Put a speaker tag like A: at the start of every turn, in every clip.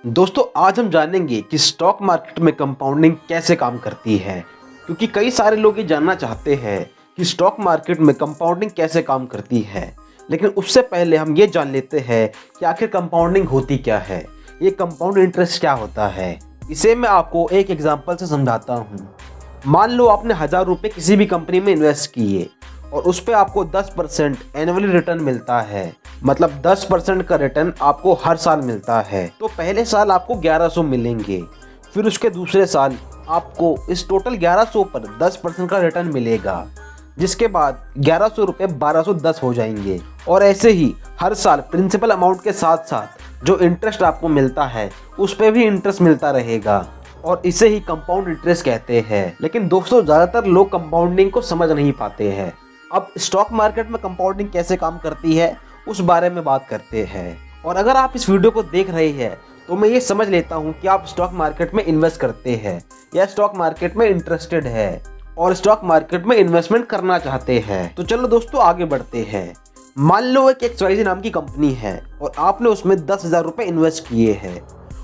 A: दोस्तों आज हम जानेंगे कि स्टॉक मार्केट में कंपाउंडिंग कैसे काम करती है, क्योंकि कई सारे लोग ये जानना चाहते हैं कि स्टॉक मार्केट में कंपाउंडिंग कैसे काम करती है। लेकिन उससे पहले हम ये जान लेते हैं कि आखिर कंपाउंडिंग होती क्या है, ये कंपाउंड इंटरेस्ट क्या होता है। इसे मैं आपको एक एग्जांपल से समझाता हूँ। मान लो आपने 1000 रुपये किसी भी कंपनी में इन्वेस्ट किए और उस पर आपको 10% एनुअली रिटर्न मिलता है, मतलब 10% का रिटर्न आपको हर साल मिलता है। तो पहले साल आपको 1100 मिलेंगे, फिर उसके दूसरे साल आपको इस टोटल 1100 पर 10% का रिटर्न मिलेगा, जिसके बाद 1100 रुपये 1210 हो जाएंगे। और ऐसे ही हर साल प्रिंसिपल अमाउंट के साथ साथ जो इंटरेस्ट आपको मिलता है उस पर भी इंटरेस्ट मिलता रहेगा, और इसे ही कंपाउंड इंटरेस्ट कहते हैं। लेकिन दोस्तों ज़्यादातर लोग कंपाउंडिंग को समझ नहीं पाते हैं। अब स्टॉक मार्केट में कंपाउंडिंग कैसे काम करती है उस बारे में बात करते हैं। और अगर आप इस वीडियो को देख रहे हैं तो मैं ये समझ लेता हूँ कि आप स्टॉक मार्केट में इन्वेस्ट करते हैं या स्टॉक मार्केट में इंटरेस्टेड है और स्टॉक मार्केट में इन्वेस्टमेंट करना चाहते हैं। तो चलो दोस्तों आगे बढ़ते हैं। मान लो एक XYZ नाम की कंपनी है और आपने उसमें 10,000 रुपये इन्वेस्ट किए हैं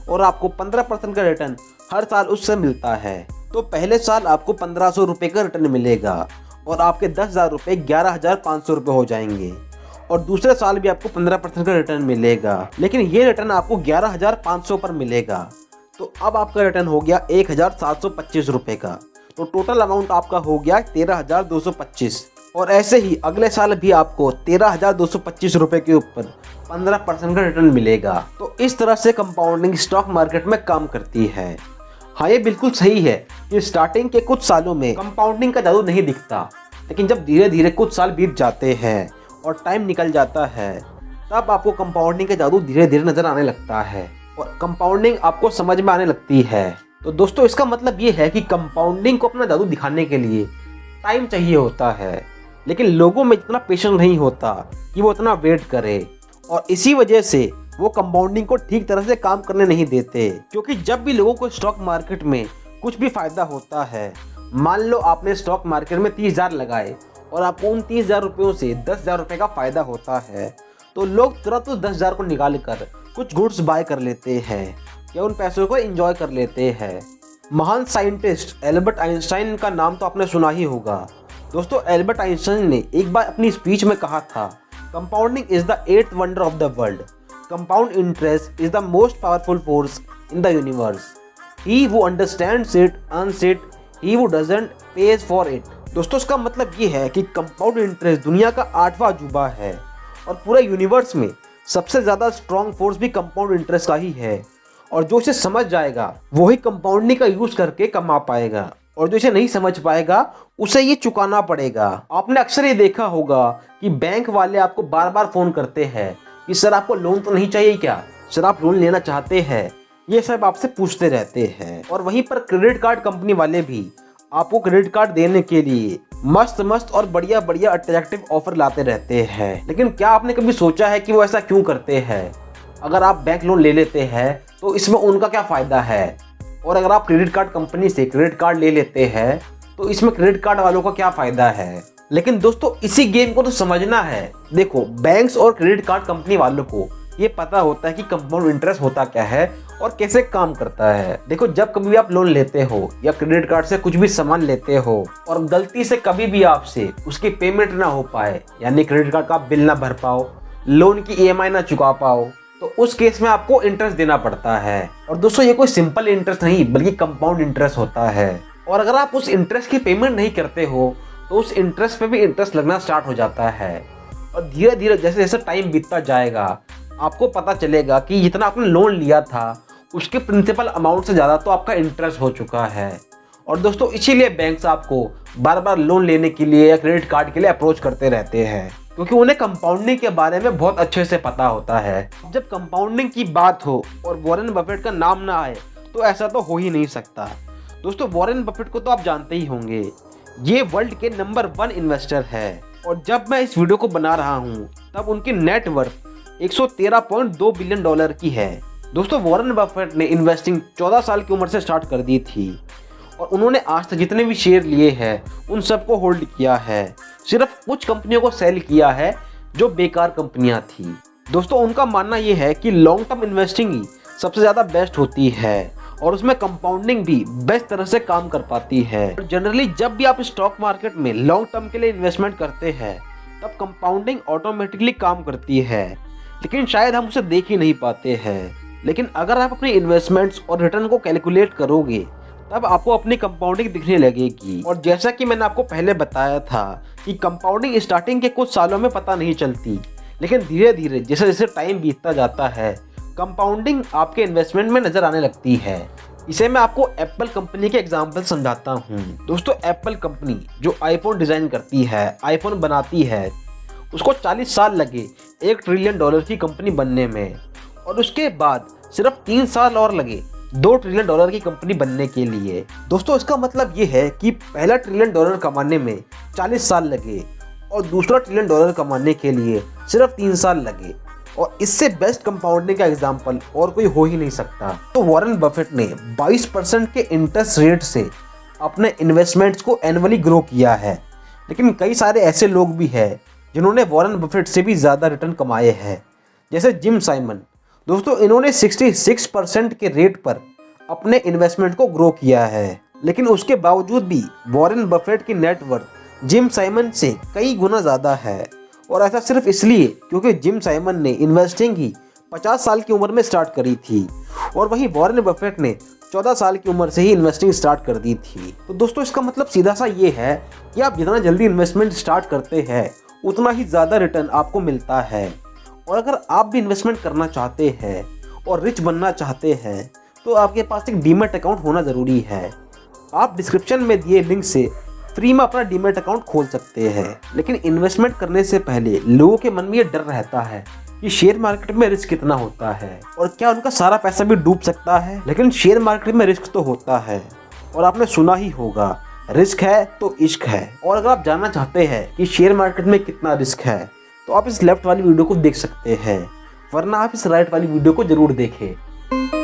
A: और आपको 15% का रिटर्न हर साल उससे मिलता है। तो पहले साल आपको 1500 रुपये का रिटर्न मिलेगा और आपके 10,000 रुपये 11,500 रुपये हो जाएंगे, और दूसरे साल भी आपको 15% का रिटर्न मिलेगा, लेकिन ये रिटर्न आपको 11,500 पर मिलेगा। तो अब आपका रिटर्न हो गया 1,725 रुपये का। तो टोटल अमाउंट आपका हो गया 13,225, और ऐसे ही अगले साल भी आपको 13,225 रुपये के ऊपर 15% का रिटर्न मिलेगा। तो इस तरह से कंपाउंडिंग स्टॉक मार्केट में काम करती है। हाँ, ये बिल्कुल सही है कि स्टार्टिंग के कुछ सालों में कंपाउंडिंग का जादू नहीं दिखता, लेकिन जब धीरे धीरे कुछ साल बीत जाते हैं और टाइम निकल जाता है तब आपको कंपाउंडिंग का जादू धीरे धीरे नजर आने लगता है और कंपाउंडिंग आपको समझ में आने लगती है। तो दोस्तों इसका मतलब ये है कि कंपाउंडिंग को अपना जादू दिखाने के लिए टाइम चाहिए होता है, लेकिन लोगों में इतना पेशेंस नहीं होता कि वो इतना वेट करे, और इसी वजह से वो कंपाउंडिंग को ठीक तरह से काम करने नहीं देते। क्योंकि जब भी लोगों को स्टॉक मार्केट में कुछ भी फायदा होता है, मान लो आपने स्टॉक मार्केट में 30,000 लगाए और आपको उन 30,000 रुपयों से 10,000 रुपये का फायदा होता है, तो लोग तुरंत उस 10,000 को निकाल कर कुछ गुड्स बाय कर लेते हैं या उन पैसों को एंजॉय कर लेते हैं। महान साइंटिस्ट एल्बर्ट आइंस्टाइन का नाम तो आपने सुना ही होगा। दोस्तों एल्बर्ट आइंस्टाइन ने एक बार अपनी स्पीच में कहा था, compounding is the 8th wonder of the world. Compound interest is the most powerful force in the universe. He who understands it earns it. He who doesn't pays for it. दोस्तों इसका मतलब ये है कि compound interest दुनिया का 8वां अजूबा है और पूरे यूनिवर्स में सबसे ज़्यादा स्ट्रॉन्ग फोर्स भी कंपाउंड इंटरेस्ट का ही है, और जो इसे समझ जाएगा वही कंपाउंडिंग का यूज़ करके कमा पाएगा, और जो इसे नहीं समझ पाएगा उसे ये चुकाना पड़ेगा। आपने अक्सर ये देखा होगा कि बैंक वाले आपको बार बार फ़ोन करते हैं कि सर आपको लोन तो नहीं चाहिए क्या, सर आप लोन लेना चाहते हैं, ये सब आपसे पूछते रहते हैं। और वहीं पर क्रेडिट कार्ड कंपनी वाले भी आपको क्रेडिट कार्ड देने के लिए मस्त मस्त और बढ़िया बढ़िया अट्रैक्टिव ऑफर लाते रहते हैं। लेकिन क्या आपने कभी सोचा है कि वो ऐसा क्यों करते हैं? अगर आप बैंक लोन ले लेते हैं तो इसमें उनका क्या फ़ायदा है, और अगर आप क्रेडिट कार्ड कंपनी से क्रेडिट कार्ड ले लेते हैं तो इसमें क्रेडिट कार्ड वालों का क्या फ़ायदा है? लेकिन दोस्तों इसी गेम को तो समझना है। देखो बैंक्स और क्रेडिट कार्ड कंपनी वालों को ये पता होता है कि कंपाउंड इंटरेस्ट होता क्या है और कैसे काम करता है। देखो जब कभी भी आप लोन लेते हो या क्रेडिट कार्ड से कुछ भी सामान लेते हो और गलती से कभी भी आपसे उसकी पेमेंट ना हो पाए, यानी क्रेडिट कार्ड का बिल ना भर पाओ, लोन की EMI ना चुका पाओ, तो उस केस में आपको इंटरेस्ट देना पड़ता है। और दोस्तों ये कोई सिंपल इंटरेस्ट नहीं बल्कि कंपाउंड इंटरेस्ट होता है, और अगर आप उस इंटरेस्ट की पेमेंट नहीं करते हो तो उस इंटरेस्ट पे भी इंटरेस्ट लगना स्टार्ट हो जाता है। और धीरे धीरे जैसे जैसे टाइम बीतता जाएगा आपको पता चलेगा कि जितना आपने लोन लिया था उसके प्रिंसिपल अमाउंट से ज़्यादा तो आपका इंटरेस्ट हो चुका है। और दोस्तों इसीलिए बैंक्स आपको बार बार लोन लेने के लिए या क्रेडिट कार्ड के लिए अप्रोच करते रहते हैं, क्योंकि उन्हें कंपाउंडिंग के बारे में बहुत अच्छे से पता होता है। जब कंपाउंडिंग की बात हो और वॉरेन बफेट का नाम ना आए तो ऐसा तो हो ही नहीं सकता। दोस्तों वॉरेन बफेट को तो आप जानते ही होंगे, ये वर्ल्ड के नंबर 1 इन्वेस्टर है, और जब मैं इस वीडियो को बना रहा हूँ तब उनकी नेटवर्थ 113.2 बिलियन डॉलर की है। दोस्तों वॉरेन बफेट ने इन्वेस्टिंग 14 साल की उम्र से स्टार्ट कर दी थी, और उन्होंने आज तक जितने भी शेयर लिए हैं उन सबको होल्ड किया है। सिर्फ कुछ कंपनियों को सेल किया है जो बेकार कंपनियां थी। दोस्तों उनका मानना यह है कि लॉन्ग टर्म इन्वेस्टिंग ही सबसे ज़्यादा बेस्ट होती है और उसमें कंपाउंडिंग भी बेस्ट तरह से काम कर पाती है। जनरली जब भी आप स्टॉक मार्केट में लॉन्ग टर्म के लिए इन्वेस्टमेंट करते हैं तब कंपाउंडिंग ऑटोमेटिकली काम करती है, लेकिन शायद हम उसे देख ही नहीं पाते हैं। लेकिन अगर आप अपनी इन्वेस्टमेंट्स और रिटर्न को कैलकुलेट करोगे तब आपको अपनी कंपाउंडिंग दिखने लगेगी। और जैसा कि मैंने आपको पहले बताया था कि कंपाउंडिंग स्टार्टिंग के कुछ सालों में पता नहीं चलती, लेकिन धीरे धीरे जैसे जैसे टाइम बीतता जाता है कंपाउंडिंग आपके इन्वेस्टमेंट में नजर आने लगती है। इसे मैं आपको एप्पल कंपनी के एग्जांपल समझाता हूँ। दोस्तों, एप्पल कंपनी जो आईफोन डिजाइन करती है, आईफोन बनाती है, उसको 40 साल लगे $1 ट्रिलियन की कंपनी बनने में, और उसके बाद सिर्फ 3 साल और लगे $2 ट्रिलियन की कंपनी बनने के लिए। दोस्तों, इसका मतलब ये है कि पहला $1 ट्रिलियन कमाने में 40 साल लगे और दूसरा $1 ट्रिलियन कमाने के लिए सिर्फ 3 साल लगे। और इससे बेस्ट कंपाउंडिंग का एग्जाम्पल और कोई हो ही नहीं सकता। तो वॉरेन बफेट ने 22% के इंटरेस्ट रेट से अपने इन्वेस्टमेंट्स को एनुअली ग्रो किया है। लेकिन कई सारे ऐसे लोग भी हैं जिन्होंने वॉरेन बफेट से भी ज़्यादा रिटर्न कमाए हैं, जैसे जिम साइमन। दोस्तों, इन्होंने 66% के रेट पर अपने इन्वेस्टमेंट को ग्रो किया है, लेकिन उसके बावजूद भी वॉरेन बफेट की नेटवर्थ जिम साइमन से कई गुना ज़्यादा है। और ऐसा सिर्फ इसलिए क्योंकि जिम साइमन ने इन्वेस्टिंग ही 50 साल की उम्र में स्टार्ट करी थी, और वहीं वॉरेन बफेट ने 14 साल की उम्र से ही इन्वेस्टिंग स्टार्ट कर दी थी। तो दोस्तों, इसका मतलब सीधा सा ये है कि आप जितना जल्दी इन्वेस्टमेंट स्टार्ट करते हैं उतना ही ज़्यादा रिटर्न आपको मिलता है। और अगर आप भी इन्वेस्टमेंट करना चाहते हैं और रिच बनना चाहते हैं तो आपके पास एक डीमैट अकाउंट होना ज़रूरी है। आप डिस्क्रिप्शन में दिए लिंक से फ्री में अपना डीमैट अकाउंट खोल सकते हैं। लेकिन इन्वेस्टमेंट करने से पहले लोगों के मन में ये डर रहता है कि शेयर मार्केट में रिस्क कितना होता है और क्या उनका सारा पैसा भी डूब सकता है। लेकिन शेयर मार्केट में रिस्क तो होता है, और आपने सुना ही होगा, रिस्क है तो इश्क है। और अगर आप जानना चाहते हैं कि शेयर मार्केट में कितना रिस्क है तो आप इस लेफ्ट वाली वीडियो को देख सकते हैं, वरना आप इस राइट वाली वीडियो को जरूर देखें।